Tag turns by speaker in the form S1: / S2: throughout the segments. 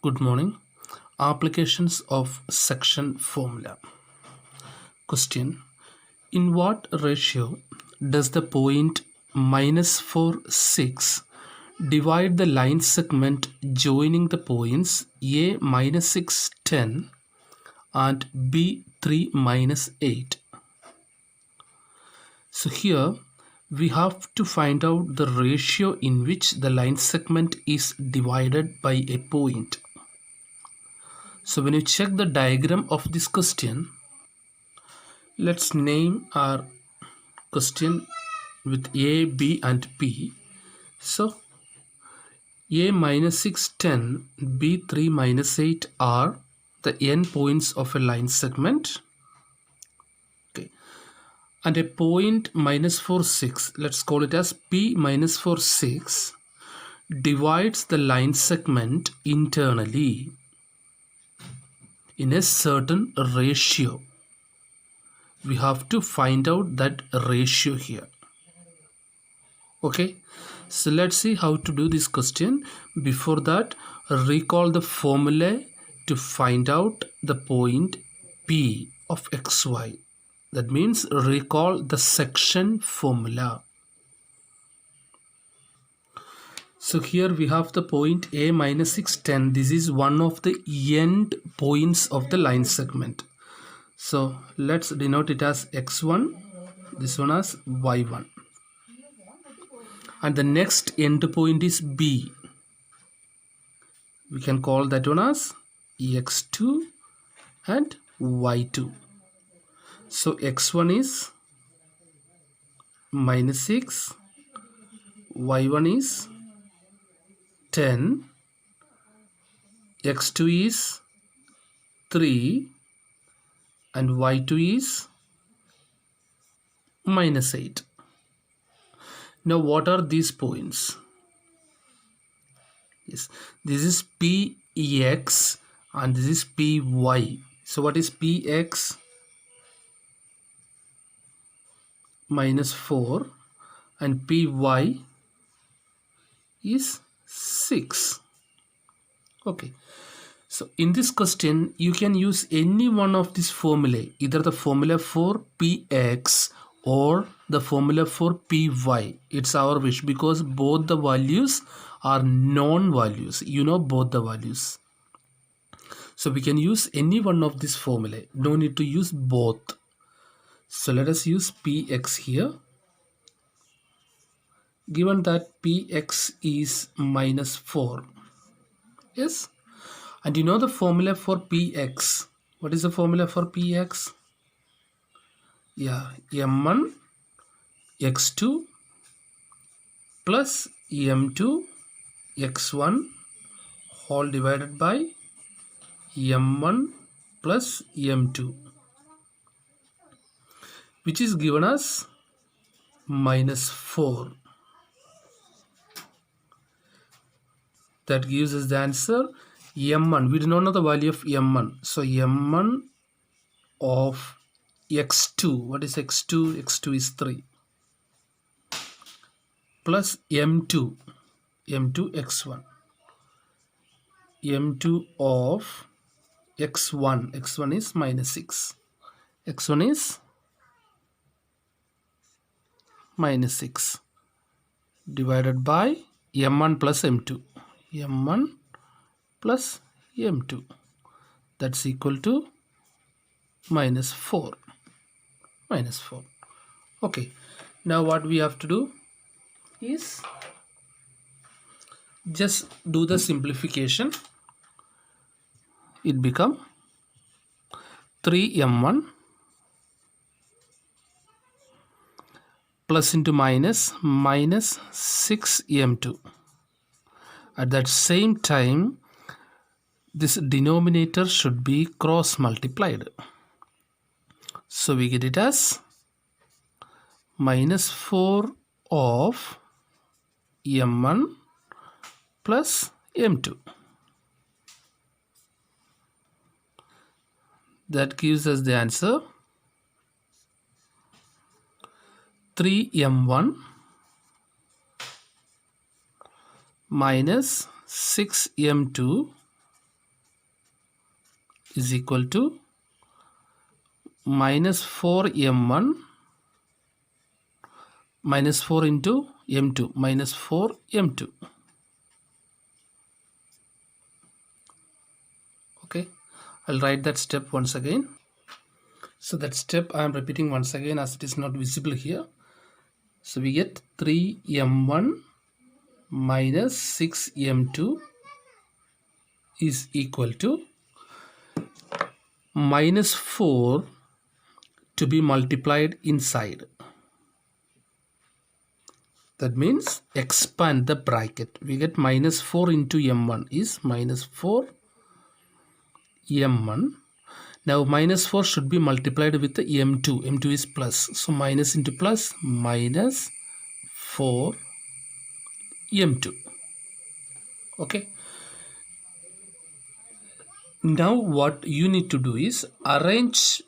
S1: Good morning. Applications of section formula. Question. In what ratio does the point -4, 6 divide the line segment joining the points A -6, 10 and B 3 -8? So here we have to find out the ratio in which the line segment is divided by a point. So when you check the diagram of this question, let's name our question with A, B and P. So A -6, 10, B 3 -8 are the end points of a line segment. Okay. And a point -4, 6, let's call it as P -4, 6 divides the line segment internally in a certain ratio. We have to find out that ratio here. Okay, so let's see how to do this question. Before that, recall the formula to find out the point P of xy. That means recall the section formula. So here we have the point A -6, 10. This is one of the end points of the line segment. So let's denote it as x1, this one as y1. And the next end point is B. We can call that one as x2 and y2. So x1 is -6, y1 is 10, x2 is 3 and y2 is -8. Now what are these points? Yes, this is Px and this is Py. So what is Px? -4 and Py is 6. Okay. So in this question, you can use any one of these formulae, either the formula for Px or the formula for Py. It's our wish because both the values are known values. You know both the values. So we can use any one of these formulae. No need to use both. So let us use Px here. Given that Px is -4. Yes. And you know the formula for Px. What is the formula for Px? Yeah, m1 x2 plus m2 x1 whole divided by m1 plus m2, which is given as -4. That gives us the answer m1. We do not know the value of m1. So m1 of x2, what is x2? x2 is 3 plus m2 x1, m2 of x1 is -6, x1 is -6 divided by m1 plus m2, m1 plus m2, that's equal to -4. Okay, now what we have to do is just do the simplification. It become 3m1 plus into -6m2. At that same time, this denominator should be cross multiplied. So we get it as -4 of m1 plus m2. That gives us the answer 3m1 minus 6m2 is equal to minus 4m1 minus 4 into m2 minus 4m2. Okay, I'll write that step once again. So that step I am repeating once again as it is not visible here. So we get 3m1 minus 6m2 is equal to minus 4 to be multiplied inside. That means expand the bracket. We get minus 4 into m1 is minus 4 m1. Now minus 4 should be multiplied with the m2. m2 is plus. So minus into plus minus 4 m2. Okay. Now what you need to do is arrange.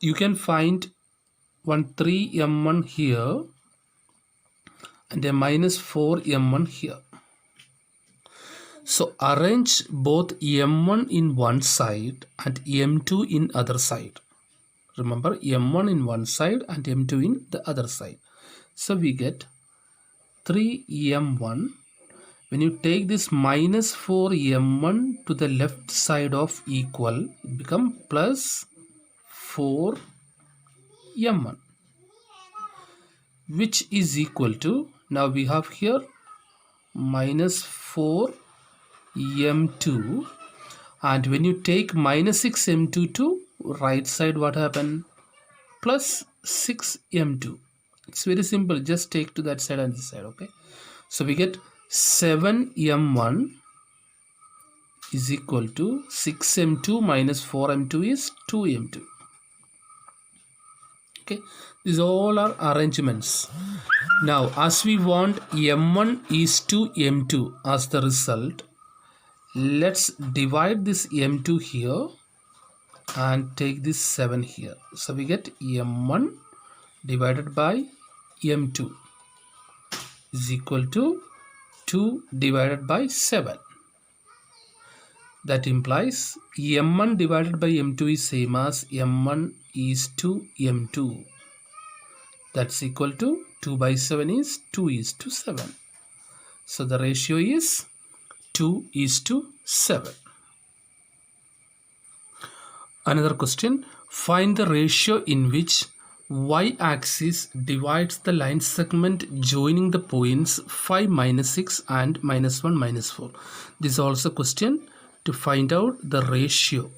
S1: You can find one 3m1 here and a minus 4m1 here. So arrange both m1 in one side and m2 in other side. Remember, m1 in one side and m2 in the other side. So we get 3m1. When you take this minus 4m1 to the left side of equal, it becomes plus 4m1, which is equal to, now we have here minus 4m2, and when you take minus 6m2 to right side, what happened? Plus 6m2. It's very simple, just take to that side and this side. Okay, so we get 7m1 is equal to 6m2 minus 4m2 is 2m2. Okay, these all are arrangements. Now as we want m1 is to m2 as the result, let's divide this m2 here and take this 7 here. So we get m1 divided by m2 is equal to 2 divided by 7. That implies m1 divided by m2 is same as m1 is to m2. That's equal to 2 by 7 is 2 is to 7. So the ratio is 2 is to 7. Another question, find the ratio in which y-axis divides the line segment joining the points 5, minus 6 and minus 1, minus 4. This is also a question to find out the ratio.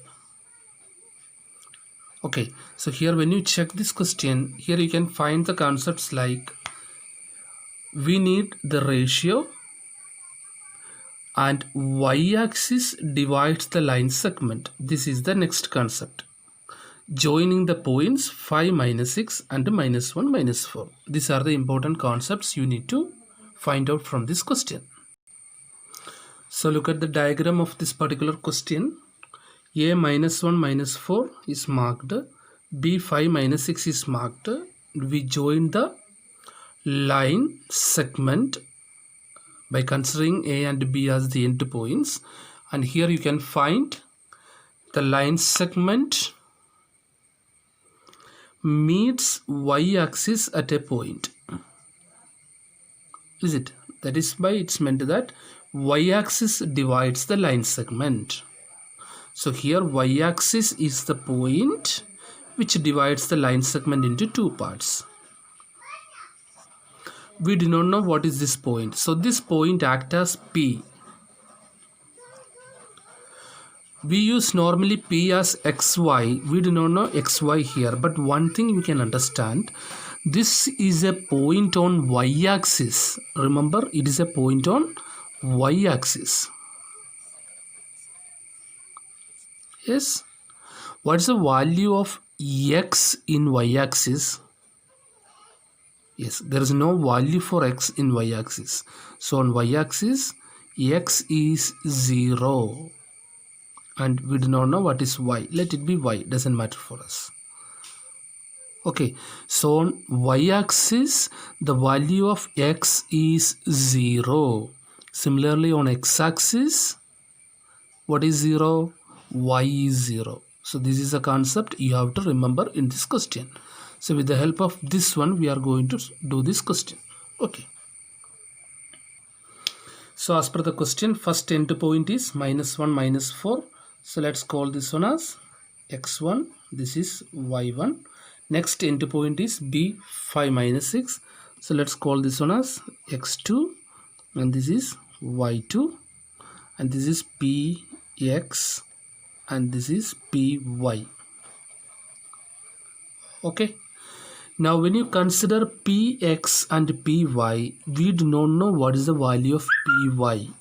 S1: Okay, so here when you check this question, here you can find the concepts like we need the ratio and y-axis divides the line segment. This is the next concept. Joining the points 5, minus 6 and minus 1, minus 4. These are the important concepts you need to find out from this question. So look at the diagram of this particular question. A minus 1 minus 4 is marked. B 5 minus 6 is marked. We join the line segment by considering A and B as the end points. And here you can find the line segment meets y-axis at a point. Is it? That is why it's meant that y-axis divides the line segment. So here y-axis is the point which divides the line segment into two parts. We do not know what is this point. So this point acts as P. We use normally P as XY. We do not know XY here. But one thing you can understand. This is a point on y-axis. Remember, it is a point on y-axis. Yes. What is the value of x in y-axis? Yes, there is no value for x in y-axis. So on y-axis, x is 0. And we do not know what is y. Let it be y. Doesn't matter for us. Okay. So on y-axis, the value of x is 0. Similarly, on x-axis, what is 0? y is 0. So this is a concept you have to remember in this question. So with the help of this one, we are going to do this question. Okay. So as per the question, first endpoint is -1, -4. So let's call this one as x1. This is y1. Next endpoint is b5 - 6. So let's call this one as x2. And this is y2. And this is px. And this is py. Okay. Now when you consider px and py, we do not know what is the value of py.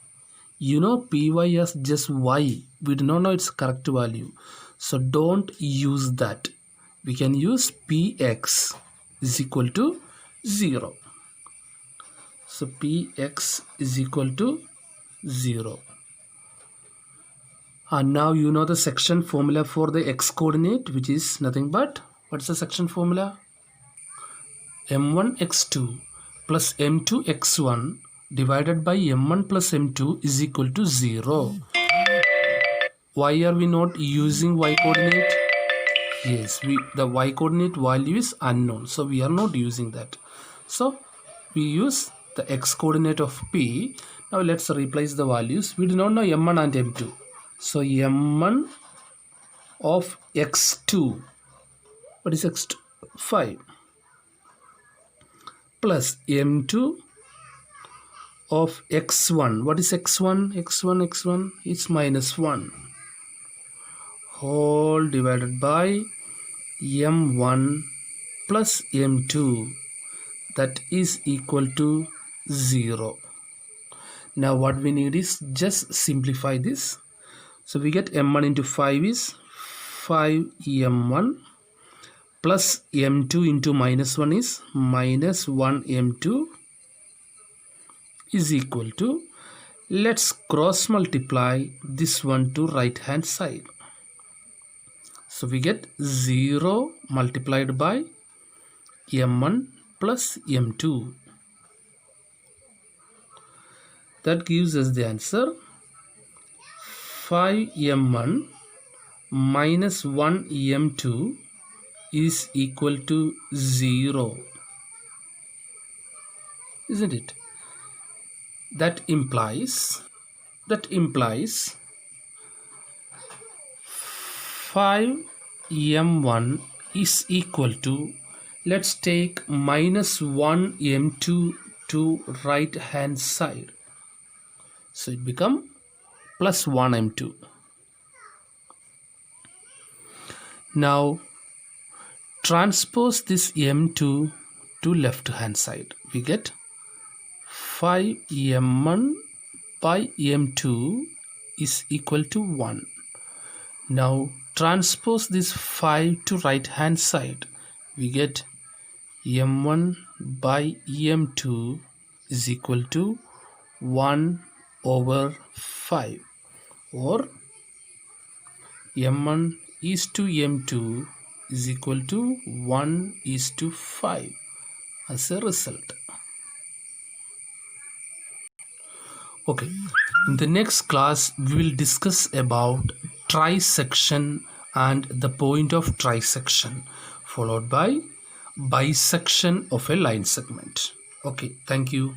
S1: You know py as just y. We do not know its correct value. So don't use that. We can use px is equal to 0. So px is equal to 0. And now you know the section formula for the x coordinate, which is nothing but, what's the section formula? m1 x2 plus m2 x1 divided by m1 plus m2 is equal to 0. Why are we not using y coordinate? Yes, the y coordinate value is unknown, so we are not using that. So we use the x coordinate of p. Now let's replace the values. We do not know m1 and m2. So m1 of x2, what is x2? 5. Plus m2 of x1. What is x1? x1 is -1. Whole divided by m1 plus m2. That is equal to 0. Now what we need is just simplify this. So we get m1 into 5 is 5m1 plus m2 into -1 is -1m2 is equal to, let's cross multiply this one to right hand side. So we get 0 multiplied by m1 plus m2. That gives us the answer 5m1 minus 1m2 is equal to 0. Isn't it? That implies 5m1 is equal to, let's take -1m2 to right hand side. So it become plus 1m2. Now transpose this m2 to left hand side. We get 5m1 by m2 is equal to 1. Now transpose this 5 to right hand side. We get m1 by m2 is equal to 1 over 5, or m1 is to m2 is equal to 1 is to 5 as a result. Okay, in the next class we will discuss about trisection and the point of trisection, followed by bisection of a line segment. Okay, thank you.